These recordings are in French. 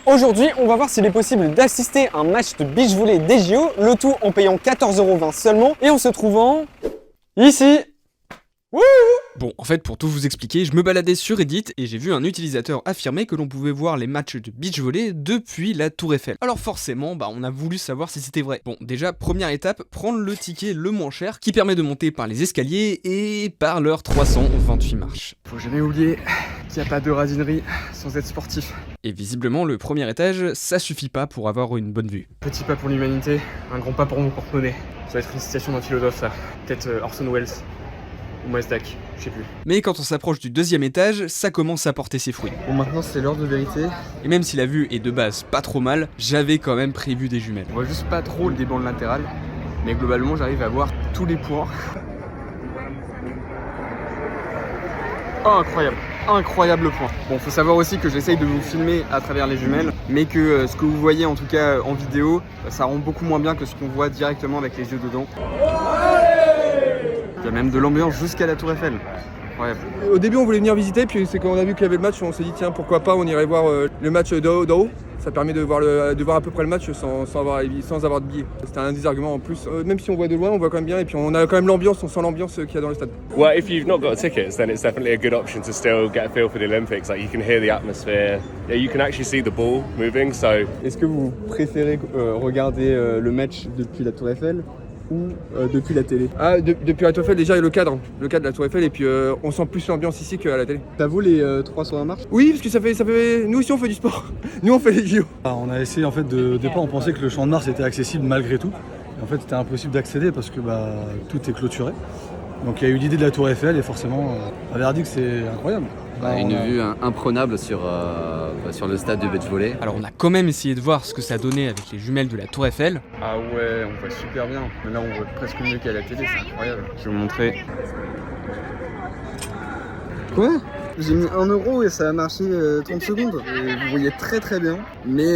Aujourd'hui, on va voir s'il est possible d'assister à un match de beach volley des JO, le tout en payant 14,20 € seulement, et en se trouvant ici. Wouh! Bon, en fait, pour tout vous expliquer, je me baladais sur Reddit et j'ai vu un utilisateur affirmer que l'on pouvait voir les matchs de beach volley depuis la Tour Eiffel. Alors forcément, on a voulu savoir si c'était vrai. Bon, déjà, première étape, prendre le ticket le moins cher qui permet de monter par les escaliers et par leurs 328 marches. Faut jamais oublier qu'il n'y a pas de radinerie sans être sportif. Et visiblement, le premier étage, ça suffit pas pour avoir une bonne vue. Petit pas pour l'humanité, un grand pas pour mon porte-monnaie. Ça va être une citation d'un philosophe, ça. Peut-être Orson Welles. Ou Mazdak, je sais plus. Mais quand on s'approche du deuxième étage, ça commence à porter ses fruits. Bon, maintenant c'est l'heure de vérité. Et même si la vue est de base pas trop mal, j'avais quand même prévu des jumelles. On voit juste pas trop des bandes latérales, mais globalement j'arrive à voir tous les points. Oh, incroyable, incroyable point. Bon, faut savoir aussi que j'essaye de vous filmer à travers les jumelles, mais que ce que vous voyez en tout cas en vidéo, ça rend beaucoup moins bien que ce qu'on voit directement avec les yeux dedans. Il y a même de l'ambiance jusqu'à la Tour Eiffel. Incroyable. Au début on voulait venir visiter, puis c'est quand on a vu qu'il y avait le match, on s'est dit tiens pourquoi pas, on irait voir le match d'en haut. Ça permet de voir à peu près le match sans avoir de billets. C'était un des arguments en plus. Même si on voit de loin, on voit quand même bien et puis on a quand même l'ambiance, on sent l'ambiance qu'il y a dans le stade. Well, if you've not got tickets, then it's definitely a good option to still get a feel for the Olympics. Like you can hear the atmosphere, you can actually see the ball moving. So, est-ce que vous préférez regarder le match depuis la Tour Eiffel ou depuis la télé? Depuis la Tour Eiffel, déjà il y a le cadre de la Tour Eiffel et puis on sent plus l'ambiance ici qu'à la télé. Ça vaut les 320 marches? Oui, parce que ça fait. Nous aussi on fait du sport. Nous on fait les JO. On a essayé en fait de départ, on pensait que le champ de Mars était accessible malgré tout. Et en fait c'était impossible d'accéder parce que tout est clôturé. Donc il y a eu l'idée de la Tour Eiffel et forcément un verdict c'est incroyable. Une vue imprenable sur le stade de beach volley. Alors on a quand même essayé de voir ce que ça donnait avec les jumelles de la Tour Eiffel. Ah ouais, on voit super bien. Mais là on voit presque mieux qu'à la télé, c'est incroyable. Je vais vous montrer. Quoi? J'ai mis 1 € et ça a marché 30 secondes. Et vous voyez très très bien, mais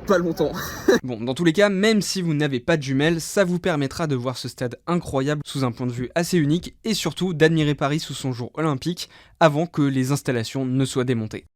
pas longtemps. Bon, dans tous les cas, même si vous n'avez pas de jumelles, ça vous permettra de voir ce stade incroyable sous un point de vue assez unique et surtout d'admirer Paris sous son jour olympique avant que les installations ne soient démontées.